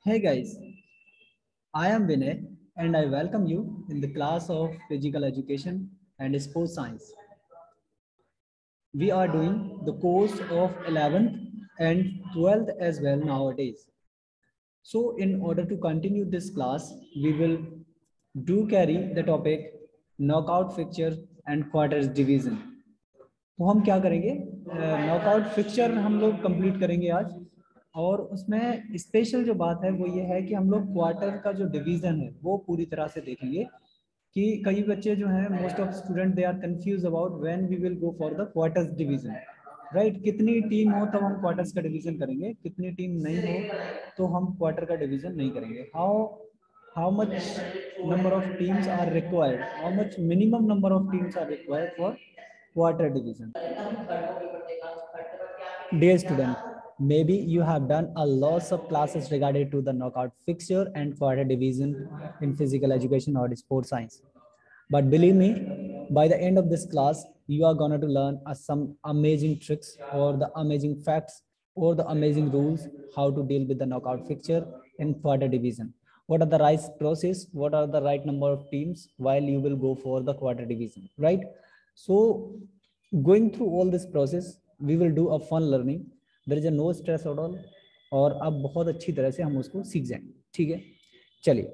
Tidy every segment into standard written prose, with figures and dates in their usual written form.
Hey guys, I am Vinay and I welcome you in the class of Physical Education and Sports Science. We are doing the course of 11th and 12th as well nowadays. So in order to continue this class, we will do carry the topic knockout fixture and quarters division. तो हम क्या करेंगे, knockout fixture हम लोग complete करेंगे आज। और उसमें स्पेशल जो बात है वो ये है कि हम लोग क्वार्टर का जो डिवीजन है वो पूरी तरह से देखेंगे कि कई बच्चे जो हैं, most of student they are confuse about when we will go for the quarters division, right. कितनी टीम हो तब हम क्वार्टर्स का डिवीजन करेंगे, कितनी टीम नहीं हो तो हम क्वार्टर का डिवीजन नहीं करेंगे। How much number of teams are required, how much minimum number of teams are required for quarter division. Dear student, maybe you have done a lots of classes regarding to the knockout fixture and quarter division in physical education or sports science. But believe me, by the end of this class, you are going to learn some amazing tricks or the amazing facts or the amazing rules how to deal with the knockout fixture in quarter division. What are the right process? What are the right number of teams while you will go for the quarter division, right? So going through all this process, we will do a fun learning. There is a no stress at all. और अब बहुत अच्छी तरह से हम उसको सीख जाएंगे, ठीक है। चलिए,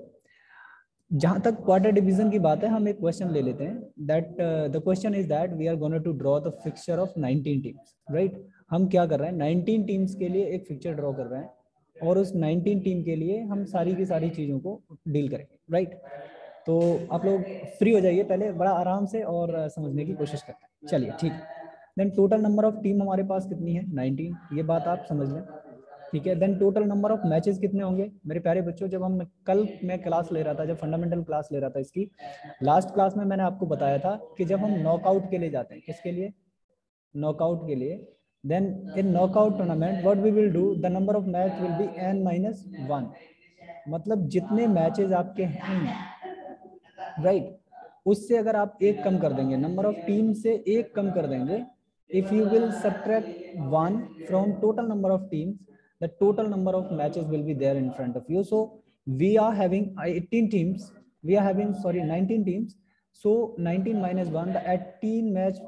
जहां तक क्वार्टर डिवीजन की बात है, हम एक क्वेश्चन ले लेते हैं। That the question is that we are going to draw the fixture of 19 teams, right. हम क्या कर रहे हैं, 19 टीम्स के लिए एक फिक्चर ड्रॉ कर रहे हैं और उस 19 टीम के लिए हम सारी की सारी चीज़ों को डील करेंगे, राइट। तो आप लोग फ्री हो जाइए पहले बड़ा आराम से और समझने की कोशिश करते हैं। चलिए, ठीक है। Then total number of team हमारे पास कितनी है, 19, ये बात आप समझ लें, ठीक है। Then total number of matches कितने होंगे मेरे प्यारे बच्चों। जब हम कल मैं क्लास ले रहा था, जब फंडामेंटल क्लास ले रहा था इसकी लास्ट क्लास में, मैंने आपको बताया था कि जब हम नॉकआउट के लिए जाते हैं, किसके लिए, नॉकआउट के लिए, then in knockout tournament what we will do, the number of match will be n-1, मतलब जितने मैचेस आपके हैं, राइट, उससे अगर आप एक कम कर देंगे, नंबर ऑफ टीम से एक कम कर देंगे, if you will subtract 1 from total number of teams, the total number of matches will be there in front of you. So we are having 18 teams, we are having, sorry, 19 teams. So 19 minus 1, the 18 match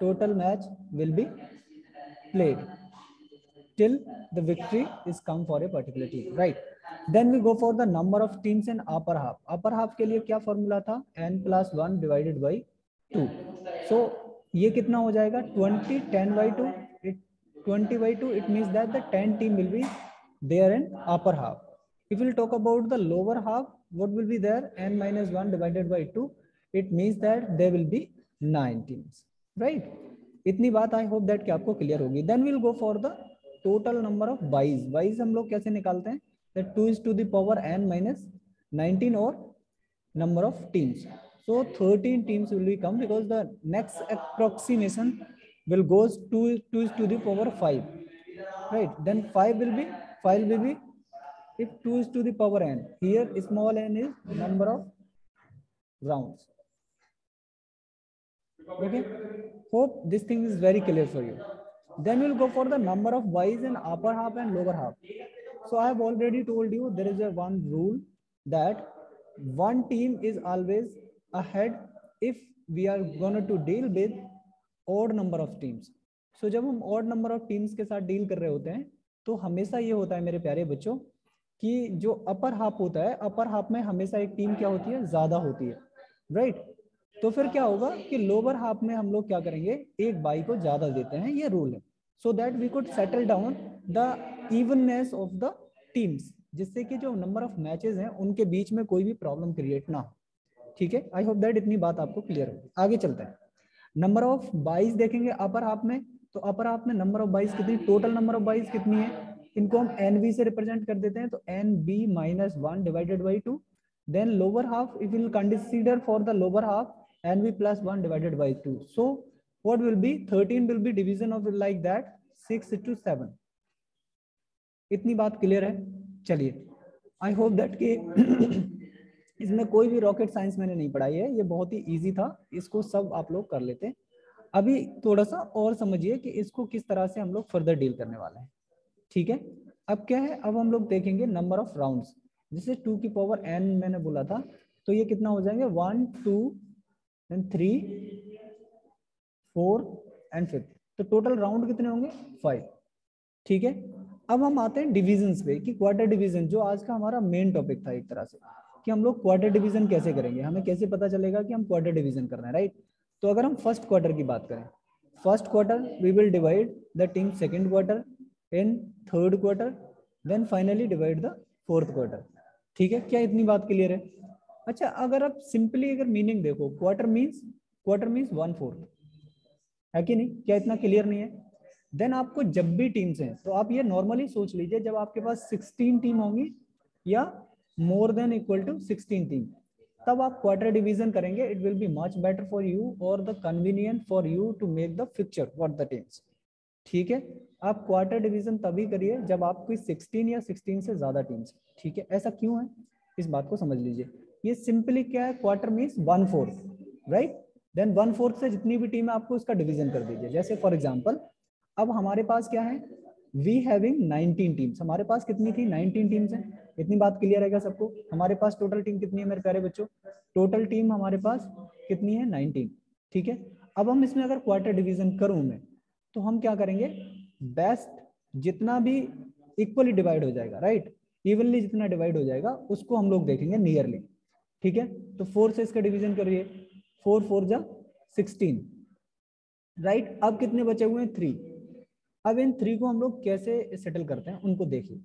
total match will be played till the victory is come for a particular team, right? Then we go for the number of teams in upper half. Upper half के लिए क्या formula था, n+1 divided by 2. So ये कितना हो जाएगा, 20, 10/2, 20/2, it means that the 10 team will be there in upper half. If we'll talk about the lower half, what will be there, n-1 divided by 2, it means that there will be 9 teams, right? इतनी बात I hope that कि आपको clear होगी। Then will go for the total number of byes हम लोग कैसे निकालते हैं, that 2 is to the power n-19 और number of teams. So 13 teams will be come because the next approximation will goes 2 is to the power 5, right? Then 5 will be if 2 is to the power n, here small n is number of rounds. Okay, hope this thing is very clear for you. Then we'll go for the number of Ys in upper half and lower half. So I have already told you there is a one rule that one team is always ahead if we are going to deal with odd number of teams. So जब हम odd number of teams के साथ deal कर रहे होते हैं तो हमेशा ये होता है मेरे प्यारे बच्चों कि जो अपर हाफ होता है, अपर हाफ में हमेशा एक टीम क्या होती है, ज्यादा होती है, राइट। तो फिर क्या होगा कि लोअर हाफ में हम लोग क्या करेंगे, एक बाई को ज्यादा देते हैं, ये रूल है, so that we could settle down the evenness of the teams, जिससे कि जो नंबर ऑफ मैचेस हैं उनके बीच में कोई भी प्रॉब्लम क्रिएट ना हो, ठीक है। आई होप दैट इतनी बात आपको क्लियर होगी। आगे चलते हैं, नंबर ऑफ बाइज देखेंगे अपर हाफ में, तो अपर हाफ में नंबर ऑफ बाइज कितनी, टोटल नंबर ऑफ बाइज कितनी है, इनको हम एन से रिप्रेजेंट कर देते हैं, तो NB-1 divided by 2। Then lower half, if will consider for the lower half NB+1 divided by 2. So what will be, 13 will be division of like that 6-7. इतनी बात क्लियर है। चलिए, आई होप दैट कि इसमें कोई भी रॉकेट साइंस मैंने नहीं पढ़ाई है, ये बहुत ही इजी था, इसको सब आप लोग कर लेते हैं। अभी थोड़ा सा और समझिए कि इसको किस तरह से हम लोग फर्दर डील करने वाले हैं, ठीक है। अब क्या है, अब हम लोग देखेंगे नंबर ऑफ राउंड्स। जैसे 2 की पावर n मैंने बोला था, तो ये कितना हो जाएंगे 1 2 एंड 3 4 एंड 5। तो टोटल राउंड कितने होंगे 5। ठीक है, अब हम आते हैं डिविजन्स पे कि क्वार्टर डिवीजन जो आज का हमारा मेन टॉपिक था एक तरह से, कि हम लोग क्वार्टर डिवीजन कैसे करेंगे, हमें कैसे पता चलेगा कि हम क्वार्टर डिवीजन कर रहे हैं, राइट। तो अगर हम फर्स्ट क्वार्टर की बात करें, first quarter we will divide the team second quarter in third quarter, then finally divide the fourth quarter. ठीक है, क्या इतनी बात क्लियर है? अच्छा, अगर आप सिंपली अगर मीनिंग देखो, क्वार्टर मीन्स 1/4 है कि नहीं, क्या इतना क्लियर नहीं है? देन आपको जब भी टीम्स हैं तो आप ये नॉर्मली सोच लीजिए, जब आपके पास 16 टीम होंगी या more than equal to 16 team, तब आप क्वार्टर डिवीजन करेंगे। It will be much better for you और the convenient for you to make the fixture for the teams. ठीक है, आप क्वार्टर डिवीजन तभी करिए जब आपकी 16 या 16 से ज्यादा टीम्स। ठीक है, ऐसा क्यों है, इस बात को समझ लीजिए। ये सिंपली क्या है, क्वार्टर मीन्स 1/4, राइट। देन 1/4 से जितनी भी टीम है आपको उसका डिवीजन कर दीजिए। जैसे फॉर एग्जाम्पल, अब हमारे पास क्या है, वी हैविंग 19 टीम्स। हमारे पास कितनी थी, 19 टीम्स हैं। इतनी बात क्लियर है क्या सबको? हमारे पास टोटल टीम कितनी है मेरे प्यारे बच्चों? टोटल टीम हमारे पास कितनी है, 19। ठीक है, अब हम इसमें अगर क्वार्टर डिवीजन करूं मैं, तो हम क्या करेंगे, बेस्ट जितना भी इक्वली डिवाइड हो जाएगा, राइट, इवनली जितना डिवाइड हो जाएगा उसको हम लोग देखेंगे नियरली। ठीक है, तो 4 से इसका डिवीजन करिए, 4 4 जा 16, राइट। अब कितने बचे हुए हैं, 3। अब इन 3 को हम लोग कैसे सेटल करते हैं उनको देखिए।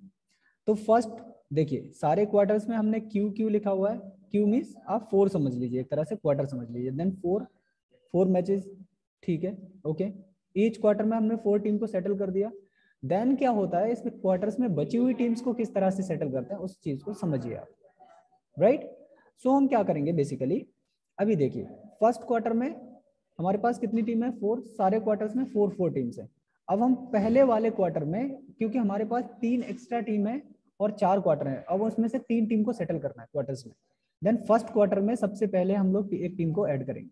तो फर्स्ट देखिए, सारे क्वार्टर्स में हमने क्यू क्यू लिखा हुआ है। क्यू मीन्स आप 4 समझ लीजिए, एक तरह से क्वार्टर समझ लीजिए। देन 4 मैचेस, ठीक है, ओके। ईच क्वार्टर में हमने 4 टीम को सेटल कर दिया। देन क्या होता है, इसमें क्वार्टर्स में बची हुई टीम्स को किस तरह से सेटल करते हैं उस चीज को समझिए आप, राइट। सो हम क्या करेंगे बेसिकली, अभी देखिए फर्स्ट क्वार्टर में हमारे पास कितनी टीम है, 4। सारे क्वार्टर्स में 4 टीम्स है। अब हम पहले वाले क्वार्टर में, क्योंकि हमारे पास 3 एक्स्ट्रा टीम है और 4 क्वार्टर है, अब उसमें से 3 टीम को सेटल करना है क्वार्टर्स में। देन फर्स्ट क्वार्टर में सबसे पहले हम लोग एक टीम को ऐड करेंगे,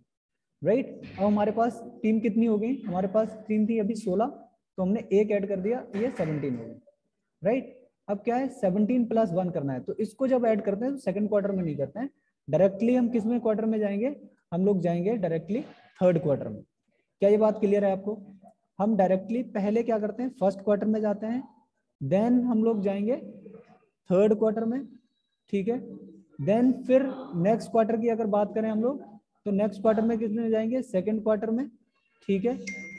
राइट। अब हमारे पास टीम कितनी हो गई, हमारे पास टीम थी अभी 16, तो हमने एक ऐड कर दिया, ये 17 हो गई, राइट। अब क्या है, 17 + 1 करना है, तो इसको जब ऐड करते हैं तो सेकंड क्वार्टर में नहीं करते हैं, डायरेक्टली हम किस में क्वार्टर में जाएंगे, हम लोग जाएंगे डायरेक्टली थर्ड क्वार्टर में। क्या ये बात क्लियर है आपको? हम डायरेक्टली पहले क्या करते हैं, फर्स्ट क्वार्टर में जाते हैं, देन हम लोग जाएंगे थर्ड क्वार्टर में, ठीक है। देन फिर नेक्स्ट क्वार्टर की अगर बात करें हम लोग, तो नेक्स्ट क्वार्टर में कितने जाएंगे, सेकंड क्वार्टर में, ठीक है।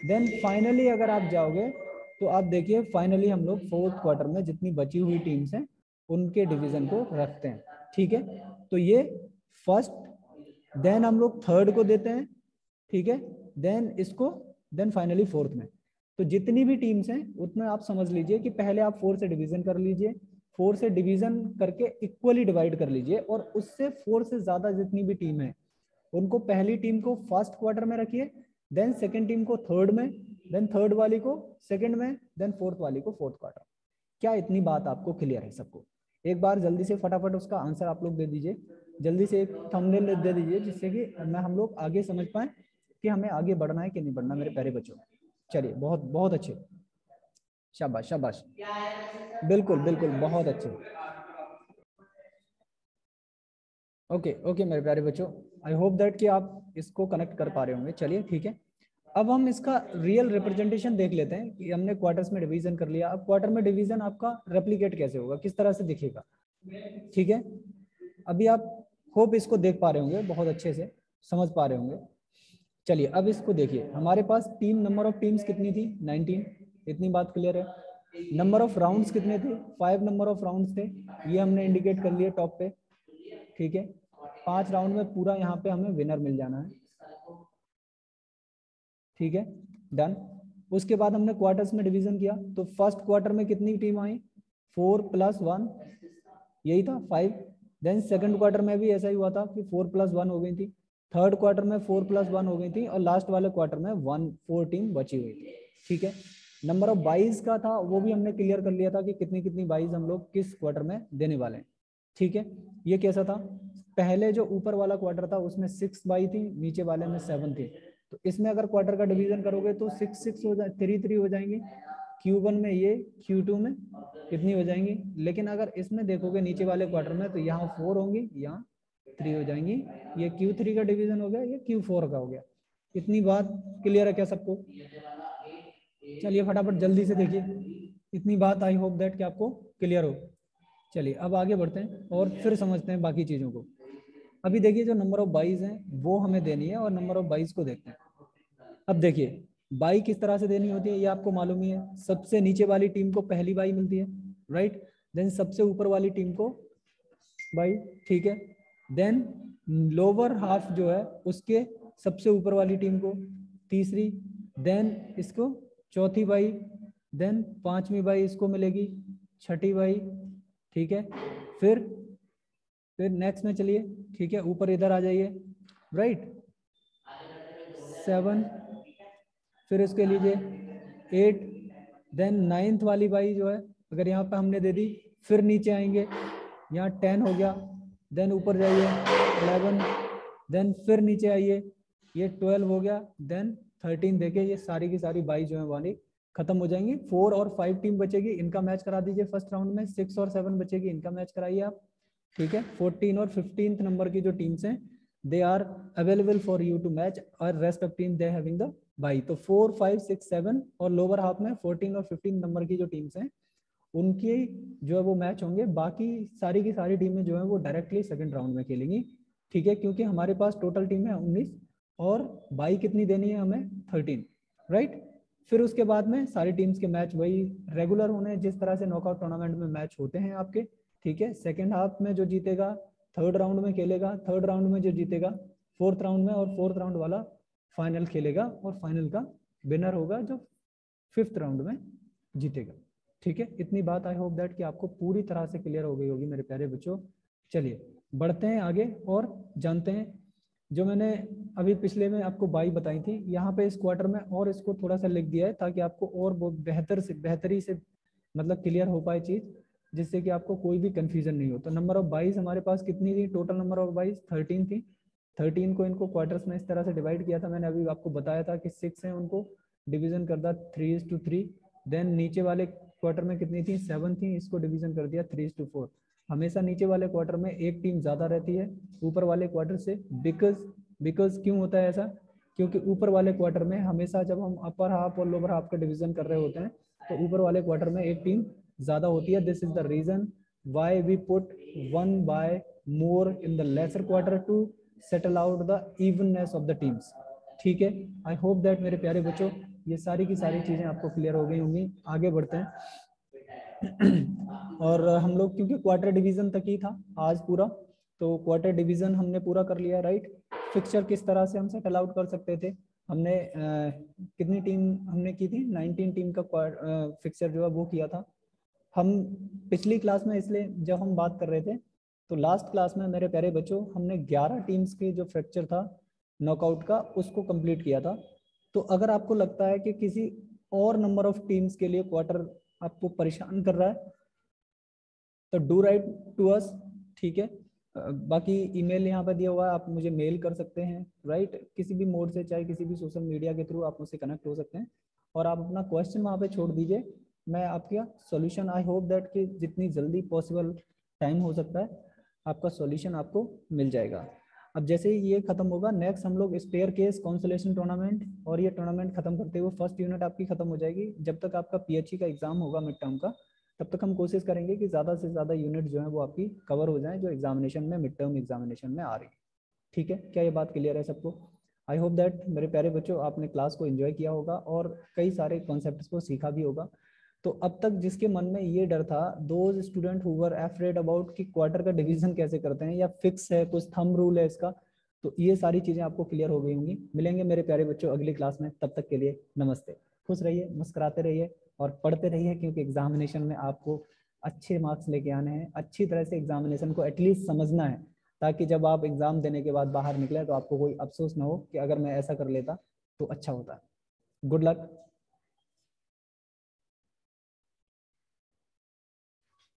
देन फाइनली अगर आप जाओगे तो आप देखिए, फाइनली हम लोग फोर्थ क्वार्टर में जितनी बची हुई टीम्स हैं उनके डिवीजन को रखते हैं, ठीक है। तो ये फर्स्ट, देन हम लोग थर्ड को देते हैं, ठीक है, देन इसको, देन फाइनली फोर्थ में। तो जितनी भी टीम्स हैं उतना आप समझ लीजिए कि पहले आप 4 से डिवीजन कर लीजिए, 4 से डिवीजन करके इक्वली डिवाइड कर लीजिए, और उससे 4 से ज्यादा जितनी भी टीम है उनको, पहली टीम को फर्स्ट क्वार्टर में रखिए, देन सेकंड टीम को थर्ड में, देन थर्ड वाली को सेकंड में, देन फोर्थ वाली को फोर्थ क्वार्टर। क्या इतनी बात आपको क्लियर है सबको? एक बार जल्दी से फटाफट उसका आंसर आप लोग दे दीजिए, जल्दी से एक थंबनेल दे दीजिए, जिससे कि हम लोग आगे समझ पाए कि हमें आगे बढ़ना है कि नहीं बढ़ना मेरे प्यारे बच्चों। चलिए, बहुत बहुत अच्छे, शाबाश शाबाश, बिल्कुल बिल्कुल, बहुत अच्छे। ओके ओके मेरे प्यारे बच्चों, आई होप दैट कि आप इसको कनेक्ट कर पा रहे होंगे। चलिए ठीक है, अब हम इसका रियल रिप्रेजेंटेशन देख लेते हैं कि हमने क्वार्टर्स में डिवीजन कर लिया। अब क्वार्टर में डिवीजन आपका रेप्लिकेट कैसे होगा, किस तरह से दिखेगा, ठीक है। अभी आप होप इसको देख पा रहे होंगे, बहुत अच्छे से समझ पा रहे होंगे। चलिए अब इसको देखिए, हमारे पास टीम, नंबर ऑफ टीम्स कितनी थी, 19, इतनी बात क्लियर है। नंबर ऑफ राउंड्स कितने थे, 5 नंबर ऑफ राउंड्स थे, ये हमने इंडिकेट कर लिए टॉप पे, ठीक है। 5 राउंड में पूरा यहाँ पे हमें विनर मिल जाना है, ठीक है, डन। उसके बाद हमने क्वार्टर्स में डिवीजन किया, तो फर्स्ट क्वार्टर में कितनी टीम आई, 4 + 1, यही था 5। देन सेकंड क्वार्टर में भी ऐसा ही हुआ था कि 4 + 1 हो गई थी, थर्ड क्वार्टर में 4 + 1 हो गई थी, और लास्ट वाले क्वार्टर में 4 टीम बची हुई थी, ठीक है। नंबर ऑफ बाइज का था, वो भी हमने क्लियर कर लिया था कि कितनी कितनी बाइज हम लोग किस क्वार्टर में देने वाले हैं, ठीक है। ये कैसा था, पहले जो ऊपर वाला क्वार्टर था उसमें 6 बाई थी, नीचे वाले में 7 थी। तो इसमें अगर क्वार्टर का डिवीजन करोगे तो 6 6 हो जाए, 3 3 हो जाएंगे, Q1 में ये, Q2 में कितनी हो जाएंगी। लेकिन अगर इसमें देखोगे नीचे वाले क्वार्टर में, तो यहाँ 4 होंगी, यहाँ 3 हो जाएंगी। ये Q3 का डिवीजन हो गया, ये Q4 का हो गया। इतनी बात क्लियर है क्या सबको? चलिए फटाफट जल्दी से देखिए, इतनी बात आई होप दैट कि आपको क्लियर हो। चलिए अब आगे बढ़ते हैं और फिर समझते हैं बाकी चीज़ों को। अभी देखिए जो नंबर ऑफ बाईज हैं वो हमें देनी है, और नंबर ऑफ बाईज को देखते हैं। अब देखिए बाई किस तरह से देनी होती है ये आपको मालूम ही है। सबसे नीचे वाली टीम को पहली बाई मिलती है, राइट। देन सबसे ऊपर वाली टीम को बाई, ठीक है। देन लोअर हाफ जो है उसके सबसे ऊपर वाली टीम को तीसरी, देन इसको चौथी बाई, देन पांचवी बाई इसको मिलेगी, छठी बाई, ठीक है। फिर नेक्स्ट में चलिए, ठीक है, ऊपर इधर आ जाइए, राइट, 7, फिर इसके लीजिए 8, देन 9th वाली बाई जो है अगर यहाँ पे हमने दे दी, फिर नीचे आएंगे, यहाँ 10 हो गया, देन ऊपर जाइए 11, देन फिर नीचे आइए, ये 12 हो गया, देन 13। देखिए ये सारी की सारी बाई जो है वाली खत्म हो जाएंगी। 4 और 5 टीम बचेगी, इनका मैच करा दीजिए फर्स्ट राउंड में। 6 और 7 बचेगी, इनका मैच कराइए आप, ठीक है। 14 और 15th नंबर की जो टीम्स हैं they are available for you to match, और rest of team they having the bye. तो 4, 5, 6, 7 और लोअर हाफ में 14 और 15 नंबर की जो टीम्स हैं उनकी जो है वो मैच होंगे। बाकी सारी की सारी टीमें जो है वो डायरेक्टली सेकंड राउंड में खेलेंगी, ठीक है, क्योंकि हमारे पास टोटल टीम है 19 और बाई कितनी देनी है हमें, 13, राइट। फिर उसके बाद में सारी टीम्स के मैच वही रेगुलर होने जिस तरह से नॉकआउट टूर्नामेंट में मैच होते हैं आपके, ठीक है। सेकेंड हाफ में जो जीतेगा थर्ड राउंड में खेलेगा, थर्ड राउंड में जो जीतेगा फोर्थ राउंड में, और फोर्थ राउंड वाला फाइनल खेलेगा, और फाइनल का विनर होगा जो फिफ्थ राउंड में जीतेगा, ठीक है। इतनी बात आई होप दैट कि आपको पूरी तरह से क्लियर हो गई होगी मेरे प्यारे बच्चों। चलिए बढ़ते हैं आगे और जानते हैं जो मैंने अभी पिछले में आपको बाई बताई थी, यहाँ पे इस क्वार्टर में और इसको थोड़ा सा लिख दिया है ताकि आपको और बहुत बेहतरी से मतलब क्लियर हो पाए चीज, जिससे कि आपको कोई भी कंफ्यूजन नहीं हो। तो नंबर ऑफ बाईज हमारे पास कितनी थी, टोटल नंबर ऑफ बाईज 13 थी। 13 को इनको क्वार्टर्स में इस तरह से डिवाइड किया था, मैंने अभी आपको बताया था कि 6 है, उनको डिवीजन कर दिया 3:3। देन नीचे वाले क्वार्टर में कितनी थी, 7 थी, इसको डिवीजन कर दिया 3:4। हमेशा नीचे वाले क्वार्टर में एक टीम ज्यादा रहती है ऊपर वाले क्वार्टर से, बिकॉज क्यों होता है ऐसा, क्योंकि ऊपर वाले क्वार्टर में हमेशा जब हम अपर हाफ और लोअर हाफ का डिवीजन कर रहे होते हैं तो ऊपर वाले क्वार्टर में एक टीम ज्यादा होती है। This is the reason why we put 1 by more in the lesser quarter to settle out the evenness of the teams, ठीक है। आई होप दैट मेरे प्यारे बच्चों ये सारी की सारी चीजें आपको क्लियर हो गई होंगी। आगे बढ़ते हैं और हम लोग क्योंकि क्वार्टर डिवीजन तक ही था आज पूरा, तो क्वार्टर डिवीजन हमने पूरा कर लिया, राइट। फिक्सचर किस तरह से हम सेटल आउट कर सकते थे, हमने कितनी टीम हमने की थी, 19 टीम का फिक्सचर जो है वो किया था हम पिछली क्लास में। इसलिए जब हम बात कर रहे थे तो लास्ट क्लास में मेरे प्यारे बच्चों हमने 11 टीम्स के जो फ्रैक्चर था नॉकआउट का उसको कंप्लीट किया था। तो अगर आपको लगता है कि किसी और नंबर ऑफ टीम्स के लिए क्वार्टर आपको परेशान कर रहा है तो डू राइट टू अस, ठीक है। बाकी ईमेल यहाँ पर दिया हुआ है, आप मुझे मेल कर सकते हैं, राइट। किसी भी मोड से, चाहे किसी भी सोशल मीडिया के थ्रू आप मुझसे कनेक्ट हो सकते हैं और आप अपना क्वेश्चन वहाँ पे छोड़ दीजिए, मैं आपका सॉल्यूशन आई होप दैट कि जितनी जल्दी पॉसिबल टाइम हो सकता है आपका सॉल्यूशन आपको मिल जाएगा। अब जैसे ही ये खत्म होगा नेक्स्ट हम लोग स्टेयर केस कॉन्सोलेशन टूर्नामेंट, और ये टूर्नामेंट खत्म करते हुए फर्स्ट यूनिट आपकी खत्म हो जाएगी। जब तक आपका पीएचई का एग्जाम होगा मिड टर्म का, तब तक हम कोशिश करेंगे कि ज़्यादा से ज़्यादा यूनिट जो है वो आपकी कवर हो जाए जो एग्जामिनेशन में मिड टर्म एग्जामिनेशन में आ रही है, ठीक है। क्या ये बात क्लियर है सबको? आई होप दैट मेरे प्यारे बच्चों आपने क्लास को एंजॉय किया होगा और कई सारे कॉन्सेप्ट्स को सीखा भी होगा। तो अब तक जिसके मन में ये डर था, those student who were afraid about कि क्वार्टर का डिवीजन कैसे करते हैं या फिक्स है कुछ थंब रूल है इसका, तो ये सारी चीज़ें आपको क्लियर हो गई होंगी। मिलेंगे मेरे प्यारे बच्चों अगली क्लास में, तब तक के लिए नमस्ते। खुश रहिए, मुस्कुराते रहिए और पढ़ते रहिए, क्योंकि एग्जामिनेशन में आपको अच्छे मार्क्स लेके आने हैं। अच्छी तरह से एग्जामिनेशन को एटलीस्ट समझना है, ताकि जब आप एग्जाम देने के बाद बाहर निकले तो आपको कोई अफसोस ना हो कि अगर मैं ऐसा कर लेता तो अच्छा होता। Good luck.